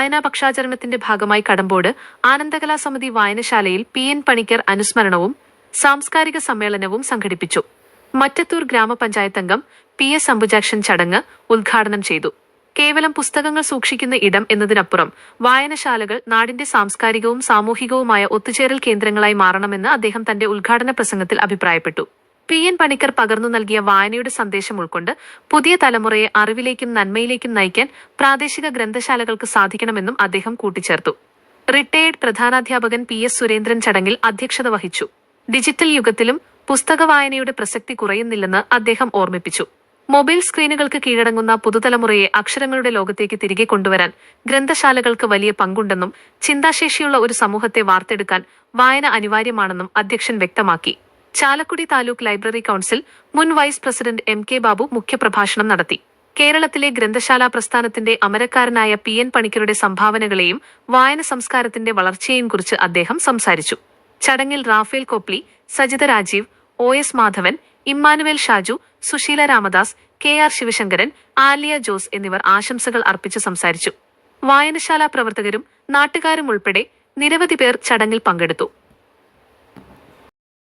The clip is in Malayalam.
വായനാ പക്ഷാചരണത്തിന്റെ ഭാഗമായി കടമ്പോട് ആനന്ദകലാ സമിതി വായനശാലയിൽ PN പണിക്കർ അനുസ്മരണവും സാംസ്കാരിക സമ്മേളനവും സംഘടിപ്പിച്ചു. മറ്റത്തൂർ ഗ്രാമപഞ്ചായത്ത് അംഗം PS അംബുജാക്ഷൻ ചടങ്ങ് ഉദ്ഘാടനം ചെയ്തു. കേവലം പുസ്തകങ്ങൾ സൂക്ഷിക്കുന്ന ഇടം എന്നതിനപ്പുറം വായനശാലകൾ നാടിന്റെ സാംസ്കാരികവും സാമൂഹികവുമായ ഒത്തുചേരൽ കേന്ദ്രങ്ങളായി മാറണമെന്ന് അദ്ദേഹം തന്റെ ഉദ്ഘാടന പ്രസംഗത്തിൽ അഭിപ്രായപ്പെട്ടു. PN പണിക്കർ പകർന്നു നൽകിയ വായനയുടെ സന്ദേശം ഉൾക്കൊണ്ട് പുതിയ തലമുറയെ അറിവിലേക്കും നന്മയിലേക്കും നയിക്കാൻ പ്രാദേശിക ഗ്രന്ഥശാലകൾക്ക് സാധിക്കണമെന്നും അദ്ദേഹം കൂട്ടിച്ചേർത്തു. റിട്ടയേർഡ് പ്രധാനാധ്യാപകൻ PS സുരേന്ദ്രൻ ചടങ്ങിൽ അധ്യക്ഷത വഹിച്ചു. ഡിജിറ്റൽ യുഗത്തിലും പുസ്തക വായനയുടെ പ്രസക്തി കുറയുന്നില്ലെന്ന് അദ്ദേഹം ഓർമ്മിപ്പിച്ചു. മൊബൈൽ സ്ക്രീനുകൾക്ക് കീഴടങ്ങുന്ന പുതുതലമുറയെ അക്ഷരങ്ങളുടെ ലോകത്തേക്ക് തിരികെ കൊണ്ടുവരാൻ ഗ്രന്ഥശാലകൾക്ക് വലിയ പങ്കുണ്ടെന്നും ചിന്താശേഷിയുള്ള ഒരു സമൂഹത്തെ വാർത്തെടുക്കാൻ വായന അനിവാര്യമാണെന്നും അധ്യക്ഷൻ വ്യക്തമാക്കി. ചാലക്കുടി താലൂക്ക് ലൈബ്രറി കൗൺസിൽ മുൻ വൈസ് പ്രസിഡന്റ് MK ബാബു മുഖ്യപ്രഭാഷണം നടത്തി. കേരളത്തിലെ ഗ്രന്ഥശാലാ പ്രസ്ഥാനത്തിന്റെ അമരക്കാരനായ PN പണിക്കരുടെ സംഭാവനകളെയും വായന സംസ്കാരത്തിന്റെ വളർച്ചയെയും കുറിച്ച് അദ്ദേഹം സംസാരിച്ചു. ചടങ്ങിൽ റാഫേൽ കോപ്ലി, സജിത രാജീവ്, OS മാധവൻ, ഇമ്മാനുവേൽ ഷാജു, സുശീല രാമദാസ്, KR ശിവശങ്കരൻ, ആലിയ ജോസ് എന്നിവർ ആശംസകൾ അർപ്പിച്ച് സംസാരിച്ചു. വായനശാലാ പ്രവർത്തകരും നാട്ടുകാരും ഉൾപ്പെടെ നിരവധി പേർ ചടങ്ങിൽ പങ്കെടുത്തു.